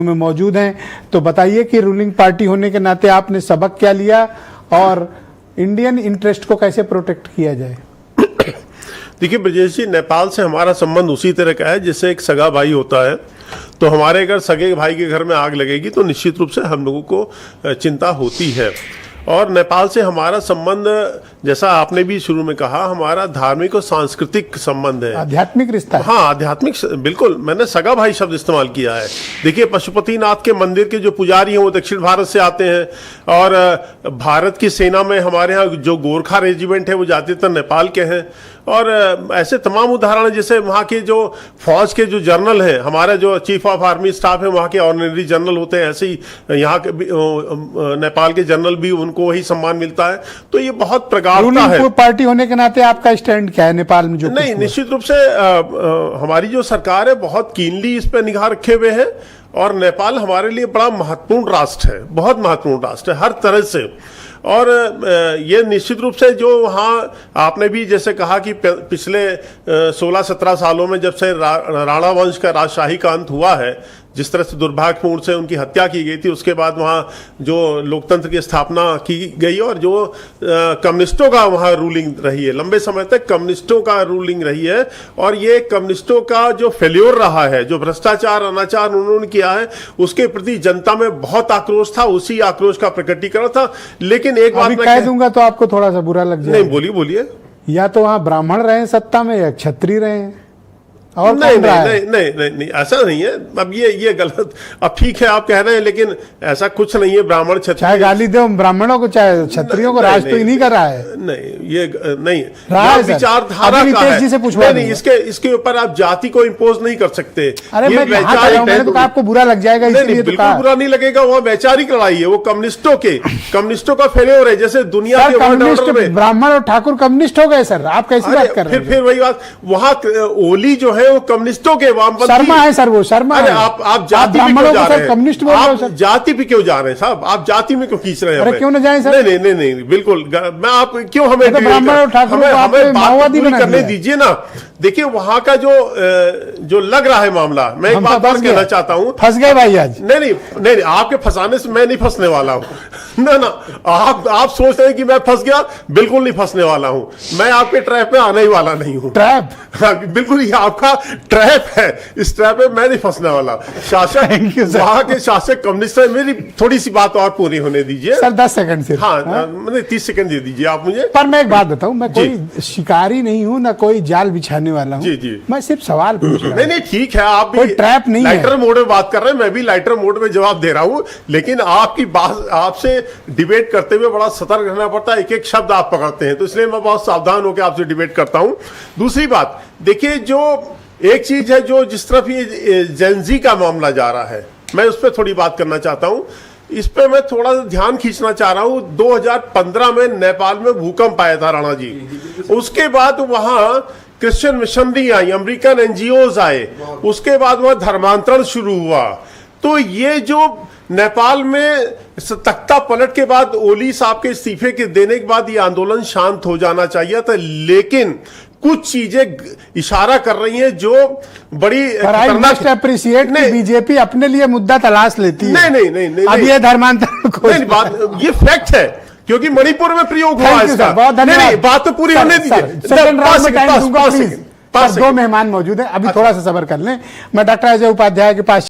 में मौजूद हैं, तो बताइए कि रूलिंग पार्टी होने के नाते आपने सबक क्या लिया और इंडियन इंटरेस्ट को कैसे प्रोटेक्ट किया जाए। देखिए ब्रजेश जी, नेपाल से हमारा संबंध उसी तरह का है जैसे एक सगा भाई होता है। तो हमारे अगर सगे भाई के घर में आग लगेगी तो निश्चित रूप से हम लोगों को चिंता होती है। और नेपाल से हमारा संबंध, जैसा आपने भी शुरू में कहा, हमारा धार्मिक और सांस्कृतिक संबंध है, आध्यात्मिक रिश्ता है। हाँ, आध्यात्मिक, बिल्कुल। मैंने सगा भाई शब्द इस्तेमाल किया है। देखिए, पशुपतिनाथ के मंदिर के जो पुजारी हैं वो दक्षिण भारत से आते हैं, और भारत की सेना में हमारे यहाँ जो गोरखा रेजिमेंट है वो ज्यादातर नेपाल के हैं। और ऐसे तमाम उदाहरण हैं, जैसे वहाँ के जो फौज के जो जनरल हैं, हमारा जो चीफ ऑफ आर्मी स्टाफ है वहाँ के ऑनरेरी जनरल होते हैं, ऐसे ही यहाँ के नेपाल के जनरल भी, उनको वही सम्मान मिलता है। तो ये बहुत प्रगाढ़ता है। पार्टी होने के नाते आपका स्टैंड क्या है नेपाल में? जो नहीं, निश्चित रूप से हमारी जो सरकार है बहुत कीनली इस पर निगाह रखे हुए है, और नेपाल हमारे लिए बड़ा महत्वपूर्ण राष्ट्र है, बहुत महत्वपूर्ण राष्ट्र है हर तरह से। और ये निश्चित रूप से जो वहाँ आपने भी जैसे कहा कि पिछले 16-17 सालों में जब से राणा वंश का राजशाही का अंत हुआ है, जिस तरह से दुर्भाग्यपूर्ण से उनकी हत्या की गई थी, उसके बाद वहाँ जो लोकतंत्र की स्थापना की गई और जो कम्युनिस्टों का वहाँ रूलिंग रही है, लंबे समय तक कम्युनिस्टों का रूलिंग रही है। और ये कम्युनिस्टों का जो फेल्योर रहा है, जो भ्रष्टाचार अनाचार उन्होंने किया है, उसके प्रति जनता में बहुत आक्रोश था, उसी आक्रोश का प्रकटीकरण था। लेकिन एक बात मैं कह दूंगा तो आपको थोड़ा सा बुरा लग जाएगा। नहीं, बोलिए बोलिए। या तो वहाँ ब्राह्मण रहे सत्ता में या क्षत्रिय रहे, और नहीं नहीं नहीं नहीं नहीं, ऐसा नहीं है। अब ये गलत, अब ठीक है आप कह रहे हैं, लेकिन ऐसा कुछ नहीं है। ब्राह्मण क्षत्रिय, चाहे गाली दो ब्राह्मणों को चाहे क्षत्रियों को, राज तो इन्हीं का रहा है। नहीं, ये नहीं विचारधारा का है। नहीं, इसके ऊपर आप जाति को इम्पोज नहीं कर सकते। अरे मैंने तो आपको बुरा लग जाएगा, इसलिए बिल्कुल बुरा नहीं लगेगा। वो वैचारिक लड़ाई है, वो कम्युनिस्टों का फेल्योर है। जैसे दुनिया के ब्राह्मण और ठाकुर कम्युनिस्ट हो गए सर, आप कैसी बात कर रहे हैं? फिर वही बात, वहां ओली जो है वो कम्युनिस्टों के, शर्मा है सर, वो शर्मा है। आप जाति पे क्यों जा रहे हैं? कम्युनिस्ट बोल रहे हो सर। जाति पे क्यों जा रहे हैं साहब? आप जाति में क्यों खींच रहे हैं? अरे क्यों ना जाएं सर? नहीं नहीं नहीं, बिल्कुल। मैं आप क्यों हमें ब्राह्मण और ठाकुर हमें बात करने दीजिए ना। देखिए, वहां का जो लग रहा है मामला, मैं एक बात और कहना चाहता हूँ। फंस गए भाई आज। नहीं, आपके फंसाने से मैं नहीं फंसने वाला हूँ। ना, आप सोच रहे हैं कि मैं फंस गया, बिल्कुल नहीं फंसने वाला हूँ। मैं आपके ट्रैप में आने ही वाला नहीं हूँ। ट्रैप? बिल्कुल, ये आपका ट्रैप है। इस ट्रैप में मैं नहीं फंसने वाला। शासक, वहां के शासक कम्युनिस्ट है। मेरी थोड़ी सी बात और पूरी होने दीजिए सर, 10 सेकंड से। हाँ, मैंने 30 सेकंड दे दीजिए आप मुझे। पर मैं एक बात बताऊं, मैं कोई शिकारी नहीं हूं, ना कोई जाल बिछाने वाला हूं। जी, मैं सिर्फ सवाल पूछ रहा हूं। नहीं, ठीक है, आप कोई ट्रैप नहीं है। लाइटर मोड में बात कर रहे हैं, मैं भी लाइटर मोड में जवाब दे रहा हूं। लेकिन आपकी बात, आपसे डिबेट करते हुए बड़ा सतर्क रहना पड़ता है। एक एक शब्द आप पकड़ते हैं, तो इसलिए मैं बहुत सावधान होकर आपसे डिबेट करता हूं। दूसरी बात, देखिए, जो एक चीज है, जो जिस तरफ ये जेनजी का मामला जा रहा है, मैं उस पर थोड़ी बात करना चाहता हूं। इस पे मैं थोड़ा सा ध्यान खींचना चाह रहा हूं। 2015 में नेपाल में भूकंप आया था, राणा जी। उसके बाद वहां क्रिश्चियन मिशनरी आई, अमेरिकन एनजीओज आए, उसके बाद वहां धर्मांतरण शुरू हुआ। तो ये जो नेपाल में तख्ता पलट के बाद, ओली साहब के इस्तीफे के देने के बाद, ये आंदोलन शांत हो जाना चाहिए था। लेकिन कुछ चीजें इशारा कर रही हैं जो बड़ी खतरनाक। अप्रिशिएट बीजेपी अपने लिए मुद्दा तलाश लेती है। नहीं, अब ये धर्मांतरण बात, ये फैक्ट है, क्योंकि मणिपुर में प्रयोग हुआ इसका। नहीं, बात तो पूरी होने दीजिए। 2 मेहमान मौजूद है, अभी थोड़ा सा सब्र कर लें। मैं डॉक्टर अजय उपाध्याय के पास